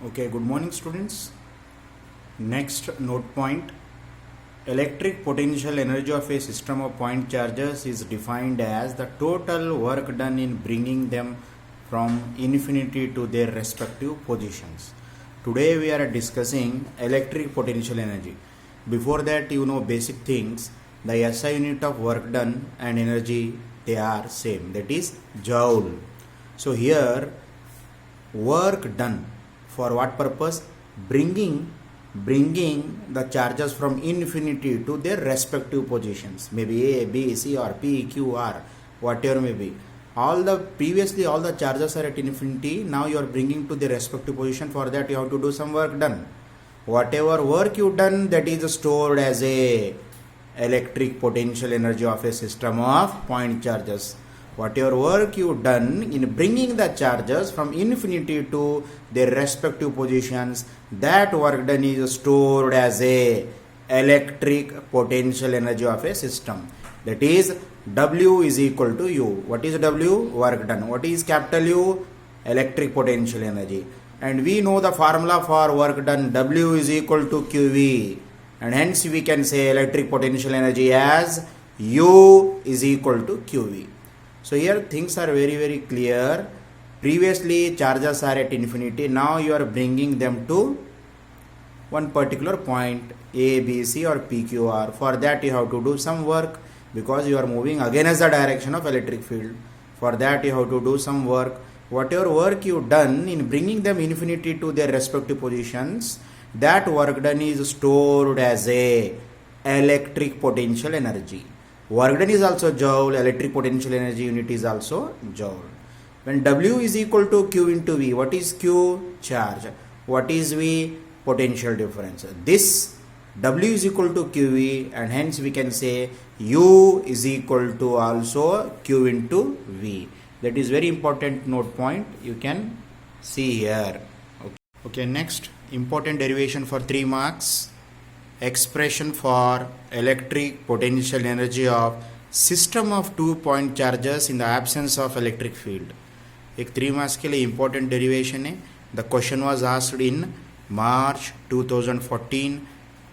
Okay, good morning students. Next note point. Electric potential energy of a system of point charges is defined as the total work done in bringing them from infinity to their respective positions. Today we are discussing electric potential energy. Before that, you know basic things. The SI unit of work done and energy, they are same, that is joule. So here work done for what purpose? Bringing the charges from infinity to their respective positions, maybe A, B, C or P, Q, R, whatever may be. All the charges are at infinity. Now you are bringing to the respective position. For that you have to do some work done. Whatever work you done, that is stored as a electric potential energy of a system of point charges. Whatever work you done in bringing the charges from infinity to their respective positions, that work done is stored as a electric potential energy of a system. That is W is equal to U. What is W? Work done. What is capital U? Electric potential energy. And we know the formula for work done. W is equal to QV. And hence we can say electric potential energy as U is equal to QV. So here things are very clear. Previously charges are at infinity. Now you are bringing them to one particular point A, B, C or P, Q, R. For that you have to do some work because you are moving against the direction of electric field. For that you have to do some work. Whatever work you done in bringing them infinity to their respective positions, that work done is stored as a electric potential energy. Work done is also joule, electric potential energy unit is also joule. When W is equal to Q into V, what is Q? Charge. What is V? Potential difference. This W is equal to QV and hence we can say U is equal to also Q into V. That is very important note point. You can see here. Okay, next important derivation for 3 marks. Expression for electric potential energy of system of 2 point charges in the absence of electric field. एक 3 marks के लिए important derivation है. The question was asked in March 2014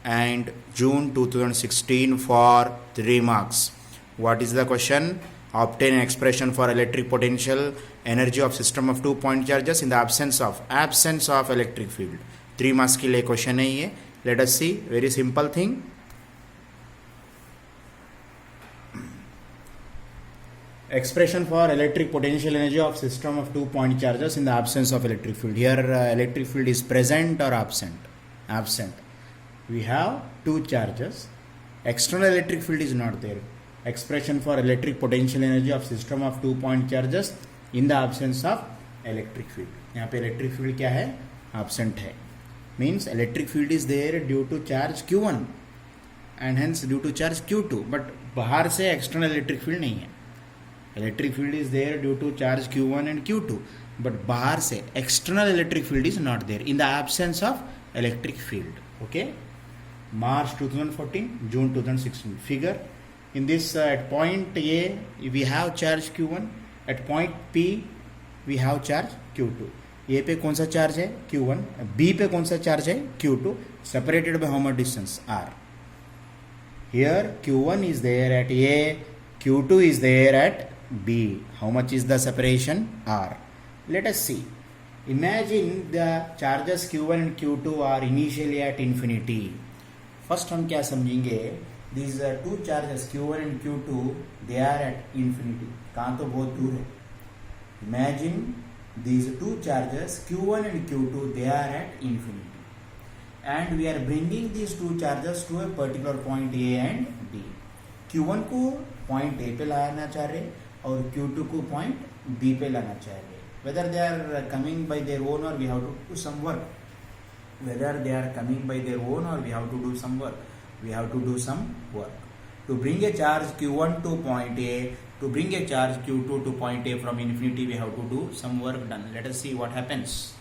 and June 2016 for 3 marks. What is the question? Obtain an expression for electric potential energy of system of 2 point charges in the absence of electric field. 3 marks के लिए question है ये. Let us see, very simple thing. Expression for electric potential energy of system of 2 point charges in the absence of electric field. Here electric field is present or absent? Absent. We have 2 charges. External electric field is not there. Expression for electric potential energy of system of 2 point charges in the absence of electric field. यहाँ पे electric field क्या है? Absent है. Means electric field is there due to charge Q1 and hence due to charge Q2, but बाहर से external electric field नहीं है. Electric field is there due to charge Q1 and Q2, but बाहर से external electric field is not there in the absence of electric field. Okay, March 2014, June 2016 figure. In this at point A we have charge Q1, at point P we have charge Q2. A पे कौन सा charge है? Q1. B पे कौन सा charge है? Q2. Separated by how much distance? R. Here Q1 is there at A, Q2 is there at B. How much is the separation? R. Let us see. Imagine the charges Q1 and Q2 are initially at infinity. First हम क्या समझेंगे? These two charges Q1 and Q2, they are at infinity. कहाँ तो बहुत दूर है. Imagine these two charges Q1 and Q2, they are at infinity, and we are bringing these two charges to a particular point A and B. Q1 को point A पे लाना चाह रहे और Q2 को point B पे लाना चाह रहे. Whether they are coming by their own or we have to do some work. Whether they are coming by their own or we have to do some work. We have to do some work. To bring a charge Q1 to point A, to bring a charge Q2 to point A from infinity, we have to do some work done. Let us see what happens.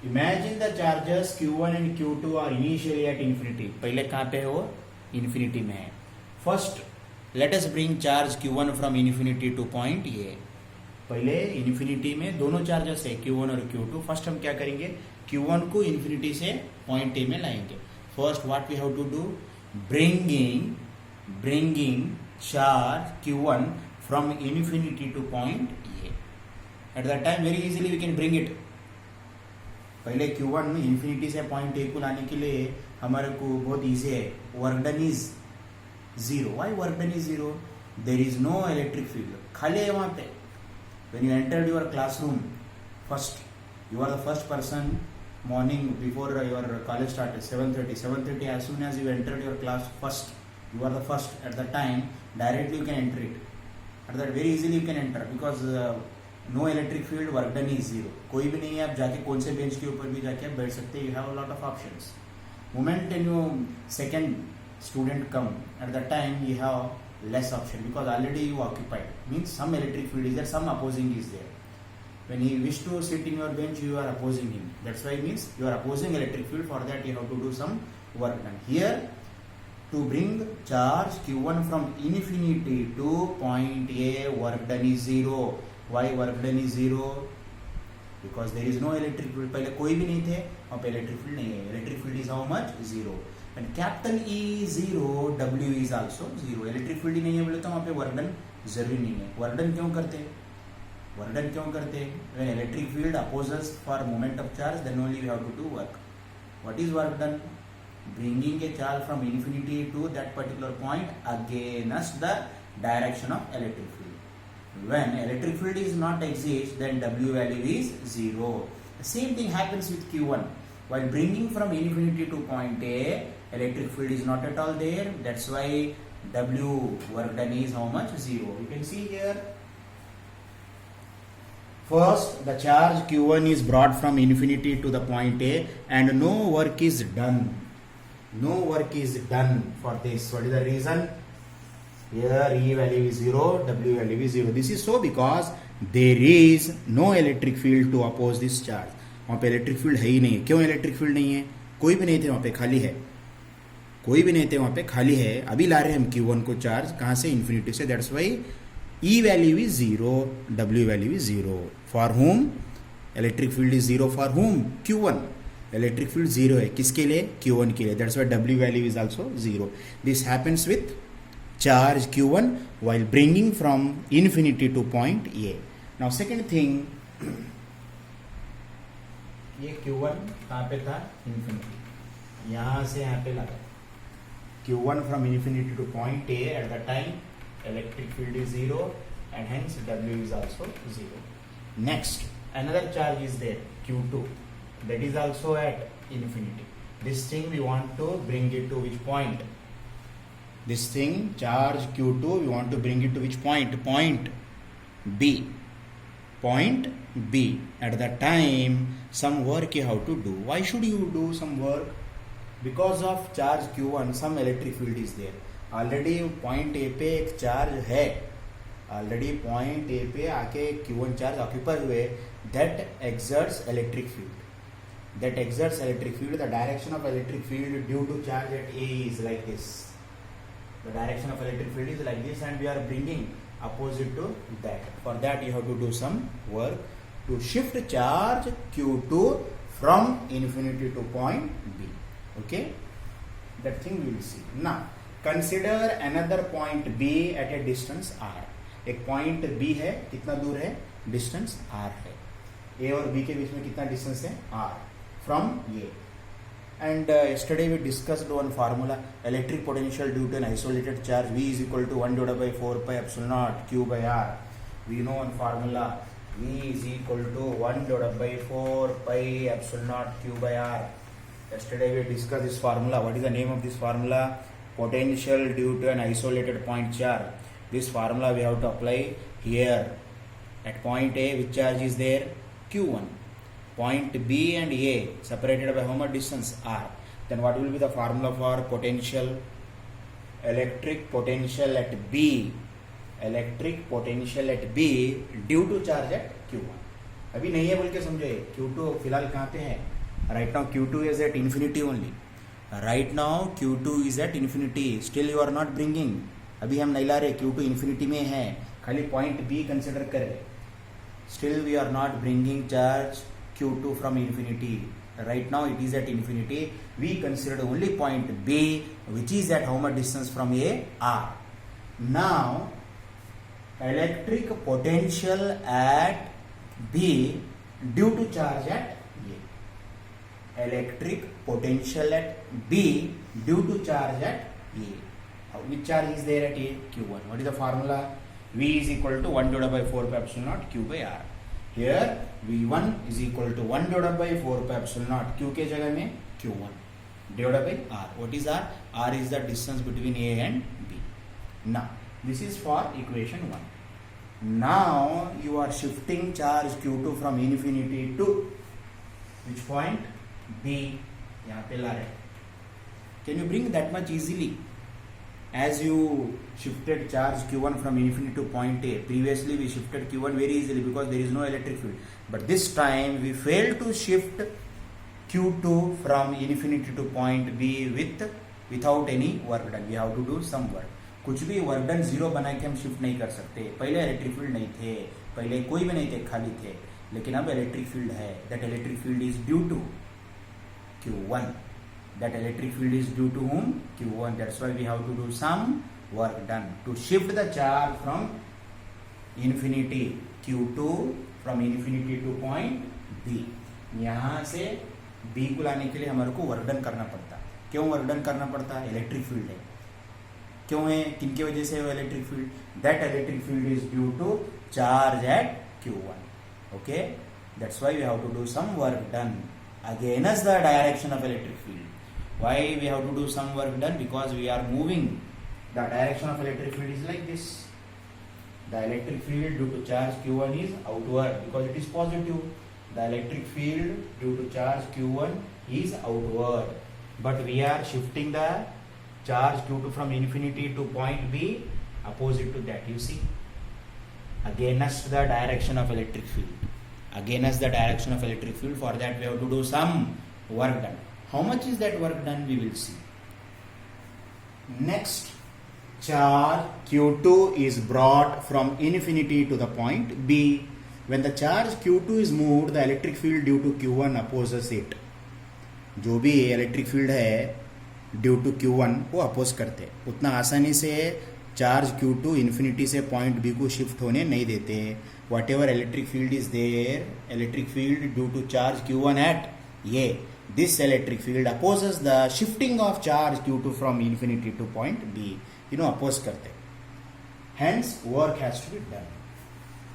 Imagine the charges Q1 and Q2 are initially at infinity. पहले कहाँ पे है वो? Infinity में है. First, let us bring charge Q1 from infinity to point A. पहले infinity में दोनों चार्जेस है Q1 और Q2. फर्स्ट हम क्या करेंगे, Q1 को इन्फिनिटी से पॉइंट ए में लाएंगे. First what we have to do, bringing charge Q1 from infinity to point A. At that time very easily we can bring it. पहले Q1 में इन्फिनिटी से पॉइंट ए को लाने के लिए हमारे को बहुत इजी है. Work done is zero. Why work done is zero? There is no electric field, खाली है वहां पे. When you entered your classroom first, you are the first person morning before your college started 7:30 as soon as you entered your class first, you are the first at the time, directly you can enter it at that very easily you can enter because no electric field, work done is zero. कोई भी नहीं है, आप जाके कौन से bench के ऊपर भी जाके आप बैठ सकते हैं. you have a lot of options. moment when you second student come, at that time you have less option because already you occupied, means some electric field is there, some opposing is there. When he wish to sit in your bench, you are opposing him. That's why it means you are opposing electric field. For that, you have to do some work done. Here, to bring charge Q1 from infinity to point A, work done is zero. Why work done is zero? Because there is no electric field. पहले कोई भी नहीं थे, वहाँ पे electric field नहीं है. Electric field is how much? Zero. When capital E is zero, W is also zero. Electric field ही नहीं है बोले तो वहाँ पे work done जरूरी नहीं है. Work done क्यों करते हैं? Work done क्यों करते हैं? When electric field opposes for moment of charge, then only we have to do work. What is work done? Bringing a charge from infinity to that particular point against the direction of electric field. When electric field is not exist, then W value is zero. The same thing happens with Q1. While bringing from infinity to point A, electric field is not at all there. That's why W work done is how much? Zero. You can see here. First, the charge Q1 is brought from infinity to the point A and no work is done. No work is done for this. What is the reason? Here E value is 0, W value is 0. This is so because there is no electric field to oppose this charge. वहाँ पे electric field है ही नहीं. क्यों electric field नहीं है? कोई भी नहीं थे वहाँ पे, खाली है. कोई भी नहीं थे वहाँ पे, खाली है. अभी ला रहे हैं हम Q1 को चार्ज कहाँ से? इन्फिनिटी से. That's why E value is 0, W value is 0. For whom? Electric field is 0 for whom? Q1. Electric field 0 है किसके लिए? Q1 के लिए. That's why W value is also 0. This happens with charge Q1 while bringing from infinity to point A. Now second thing, ये Q1 कहाँ पे था? Infinity. यहाँ से यहाँ पे लगा. Q1 from infinity to point A at the time electric field is 0 and hence W is also 0. Next, another charge is there, Q2, that is also at infinity. This thing we want to bring it to which point? This thing, charge Q2, we want to bring it to which point? Point B. Point B. At that time, some work you have to do. Why should you do some work? Because of charge Q1, some electric field is there. Already point A पे एक charge है, already point A पे आके Q1 charge occupy हुए. That exerts electric field. That exerts electric field. The direction of electric field due to charge at A is like this. The direction of electric field is like this and we are bringing opposite to that. For that you have to do some work to shift charge Q2 from infinity to point B. Okay, that thing we will see. Now consider another point B at a distance R. एक point B है, कितना दूर है? Distance R है. A और B के बीच में कितना डिस्टेंस है? R from A. And yesterday we discussed one formula, electric potential due to an isolated charge V is equal to 1 divided by 4 pi epsilon naught Q by R. We know one formula, V is equal to 1 divided by 4 pi epsilon naught Q by R. Yesterday we discussed this formula. What is the name of this formula? Potential due to an isolated point charge. This formula we have to apply here. At point A, which charge is there? Q1. Point B and A separated by how much distance? R. Then what will be the formula for potential? Electric potential at B. Electric potential at B due to charge at Q1. अभी नहीं है बोल के समझो. Q2 फिलहाल कहाँ पे है? Right now Q2 is at infinity only. Right now Q2 is at infinity. Still you are not bringing. अभी हम नहीं ला रहे. Q2 infinity में है, खाली point B कंसिडर कर रहे. Still we are not bringing charge Q2 from infinity. Right now it is at infinity. We considered only point B, which is at how much distance from A? R. Now electric potential at B due to charge at A. Electric potential at B due to charge at A. Which charge is there at A? Q1. What is the formula? V is equal to 1 divided by 4 pi epsilon naught Q by R. Here V1 is equal to 1 divided by 4 pi epsilon naught Q के जगह में Q1 divided by R. What is R? R is the distance between A and B. Now this is for equation 1. Now you are shifting charge Q2 from infinity to which point? B. यहाँ पे ला रहे. Can you bring that much easily? As you shifted charge Q1 from infinity to point A, previously we shifted Q1 very easily because there is no electric field. But this time we failed to shift Q2 from infinity to point B without any work done. We have to do some work. कुछ भी work done zero बना के हम shift नहीं कर सकते. पहले electric field नहीं थे, पहले कोई भी नहीं थे, खाली थे. लेकिन अब इलेक्ट्रिक फील्ड है. That electric field is due to Q1. That electric field is due to whom? Q1. That's why we have to do some work done to shift the charge from infinity Q2 from infinity to point B. यहाँ से B को लाने के लिए हमारे को work done करना पड़ता. क्यों वर्क डन करना पड़ता? इलेक्ट्रिक फील्ड है. क्यों है? किनकी वजह से है electric field? That electric field is due to charge at Q1. Okay, that's why we have to do some work done against the direction of electric field. Why we have to do some work done? Because we are moving. The direction of electric field is like this. The electric field due to charge Q1 is outward because it is positive. The electric field due to charge Q1 is outward. But we are shifting the charge Q2 from infinity to point B opposite to that. You see? Against the direction of electric field. Against the direction of electric field. For that we have to do some work done. How much is that work done? We will see. Next, charge Q2 is brought from infinity to the point B. When the charge Q2 is moved, the electric field due to Q1 opposes it. जो भी electric field है due to Q1 को oppose करते. उतना आसानी से charge Q2 infinity से point B को शिफ्ट होने नहीं देते. Whatever electric field is there, electric field due to charge Q1 at ये, this electric field opposes the shifting of charge Q2 from infinity to point B. Oppose करते. Hence work has to be done.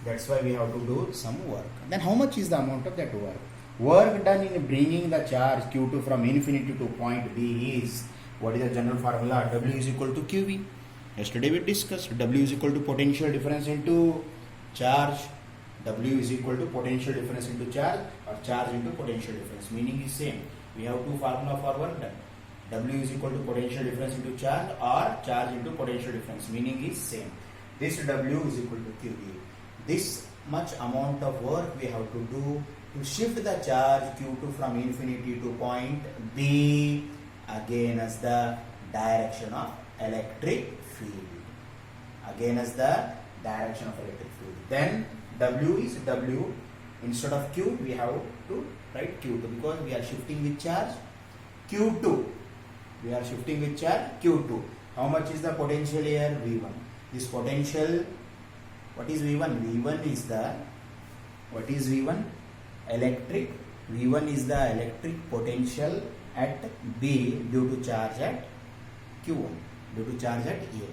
That's why we have to do some work. Then how much is the amount of that work? Work done in bringing the charge Q2 from infinity to point B is, what is the general formula? W is equal to QV. Yesterday we discussed W is equal to potential difference into charge. W is equal to potential difference into charge or charge into potential difference. Meaning is same. We have two formula for work done. W is equal to potential difference into charge or charge into potential difference. Meaning is same. This W is equal to QV. This much amount of work we have to do to shift the charge Q2 from infinity to point B against the direction of electric field. Against the direction of electric field. Then W is W. Instead of Q, we have to write Q2 because we are shifting with charge Q2. We are shifting with charge Q2. How much is the potential here? V1. This potential, what is V1? V1 is the, what is V1? Electric. V1 is the electric potential at B due to charge at Q1. Due to charge at A.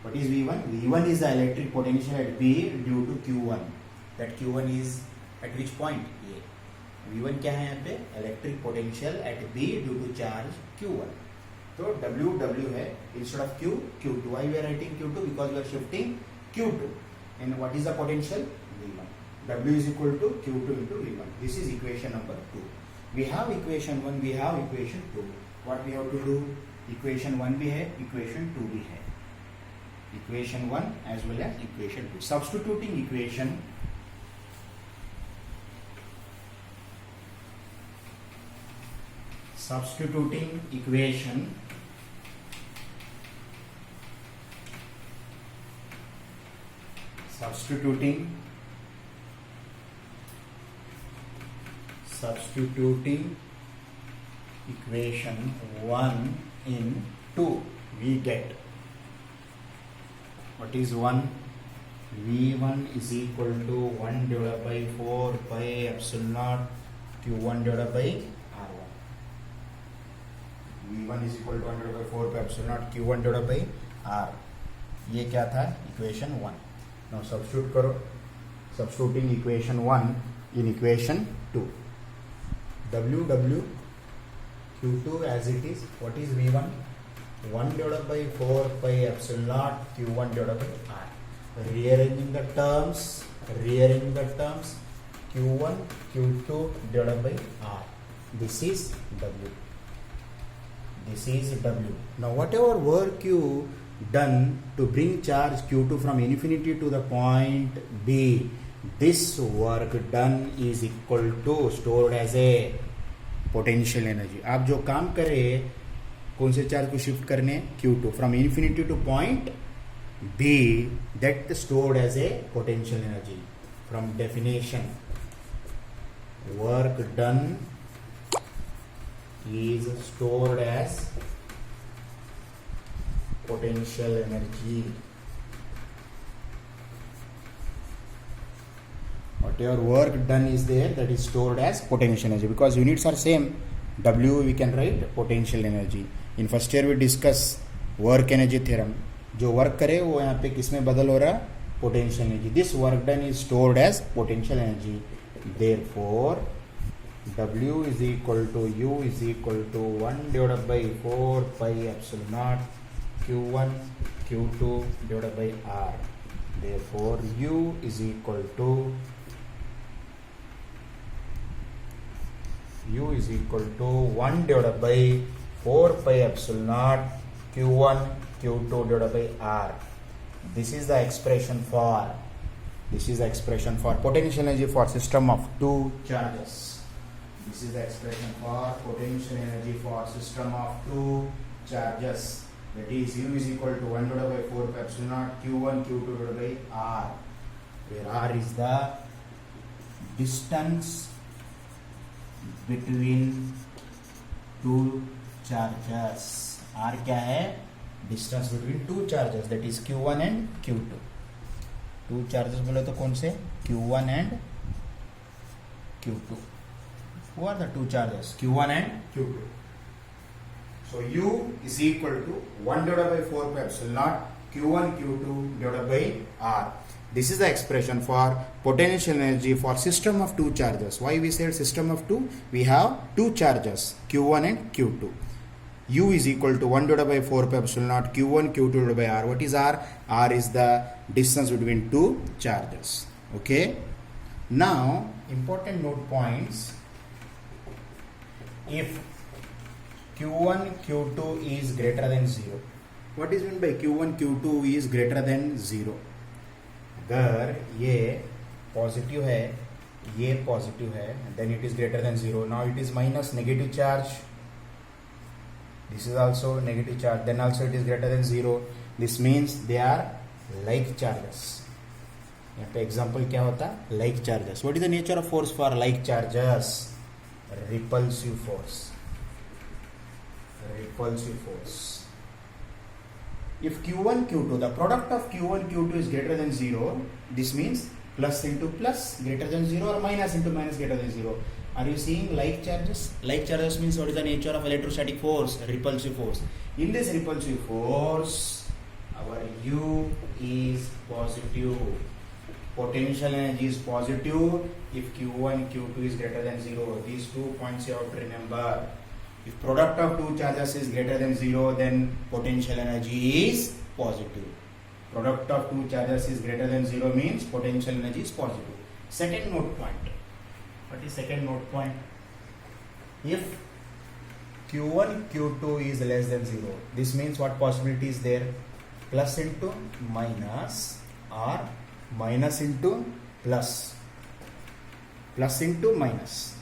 What is V1? V1 is the electric potential at B due to Q1. That Q1 is at which point? A. V1 क्या है यहाँ पे? Electric potential at B due to charge Q1. तो W है instead of Q, Q2. Why we are writing Q2? Because we are shifting Q2. And what is the potential? V1. W is equal to Q2 into V1. This is equation number 2. We have equation 1, we have equation 2. What we have to do? Equation 1 भी है, equation 2 भी है. Equation 1 as well as equation 2. Substituting equation, substituting equation Substituting equation 1 in 2, we get, what is 1? V1 is equal to 1 divided by 4 pi epsilon naught Q1 divided by R1. V1 is equal to 1 divided by 4 pi epsilon naught Q1 divided by R. ये क्या था? Equation 1. Now substitute करो. Substituting equation 1 in equation 2. W Q2 as it is. What is V1? 1 divided by 4 pi epsilon naught Q1 divided by R. Rearranging the terms, Q1 Q2 divided by R. This is W. Now whatever work you done to bring charge Q2 from infinity to the point B, this work done is equal to stored as a potential energy. आप जो काम करे कौन से charge को shift करने? Q2 from infinity to point B, that stored as a potential energy. From definition, work done is stored as potential energy. Whatever work done is there, that is stored as potential energy, because units are same. W we can write potential energy. In first year we discuss work energy theorem. जो work करे वो यहाँ पे किस में बदल हो रहा? Potential energy. This work done is stored as potential energy. Therefore W is equal to U is equal to 1 divided by 4 pi epsilon naught Q1 Q2 divided by R. Therefore U is equal to 1 divided by 4 pi epsilon naught Q1 Q2 divided by R. This is the expression for potential energy for system of two charges. This is the expression for potential energy for system of two charges. That is U is equal to 1 divided by 4 pi epsilon naught Q1 Q2 divided by R, where R is the distance between two charges. R क्या है? Distance between two charges, that is Q1 and Q2. Two charges बोले तो कौन से? Q1 and Q2. Who are the two charges? Q1 and Q2. So U is equal to 1 divided by 4 pi epsilon naught Q1 Q2 divided by R. This is the expression for potential energy for system of two charges. Why we said system of two? We have two charges, Q1 and Q2. U is equal to 1 divided by 4 pi epsilon naught Q1 Q2 divided by R. What is R? R is the distance between two charges. Okay. Now important note points. If Q1 Q2 is greater than 0, what is meant by Q1 Q2 is greater than 0? अगर ये positive है, ये positive है, then it is greater than 0. Now it is minus negative charge. This is also negative charge. Then also it is greater than 0. This means they are like charges. यहाँ पे example क्या होता? Like charges. What is the nature of force for like charges? Repulsive force. Repulsive force. If Q1 Q2, the product of Q1 Q2 is greater than 0, this means plus into plus greater than 0 or minus into minus greater than 0. Are you seeing like charges? Like charges means what is the nature of electrostatic force? Repulsive force. In this repulsive force, our U is positive. Potential energy is positive if Q1 Q2 is greater than 0. These 2 points you have to remember. If product of two charges is greater than 0, then potential energy is positive. Product of two charges is greater than 0 means potential energy is positive. Second note point. What is second note point? If Q1 Q2 is less than 0, this means what possibility is there? Plus into minus or minus into plus. Plus into minus.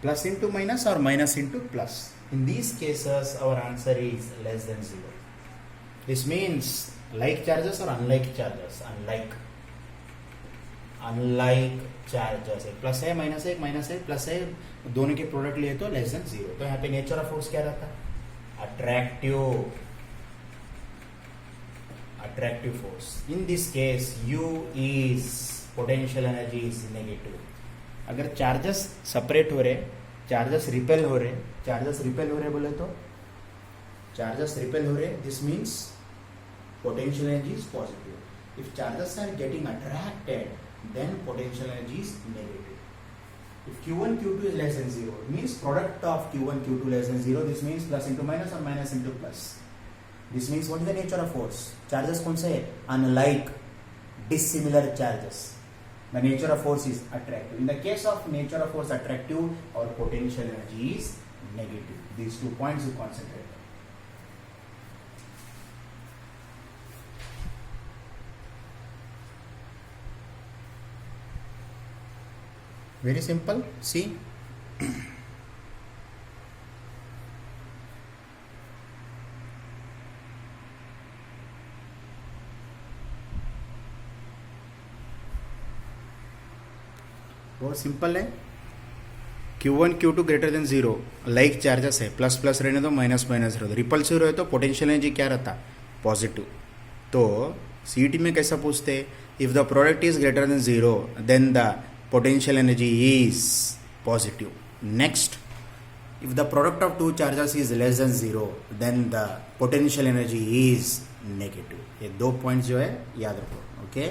Plus into minus or minus into plus. In these cases, our answer is less than 0. This means like charges or unlike charges? Unlike charges है, plus है minus है, minus है plus है, दोनों के product लिए तो less than zero. तो यहाँ पे नेचर ऑफ फोर्स क्या रहता है? Attractive force. In this case U is potential energy is negative. अगर चार्जेस सेपरेट हो रहे, चार्जेस रिपेल हो रहे बोले तो चार्जेस रिपेल हो रहे, this means potential energy is positive. If charges are getting attracted, then potential energy is negative. If Q1, Q2 is less than 0, it means product of Q1, Q2 less than 0, this means plus into minus or minus into plus. This means what is the nature of force? Charges कौन से है? Unlike dissimilar charges, the nature of force is attractive. In the case of nature of force attractive, our potential energy is negative. These 2 points you concentrate. Very simple. See, बहुत simple है। Q1 Q2 greater than 0, like charges है, plus plus रहने दो, minus minus रहे दो, repulsive रहे तो potential energy क्या रहता? पॉजिटिव। तो सीईटी में कैसा पूछते हैं? If the product is greater than 0 then the potential energy is positive. Next, if the product of two charges is less than 0, then the potential energy is negative. ये 2 points जो है याद रखो, okay?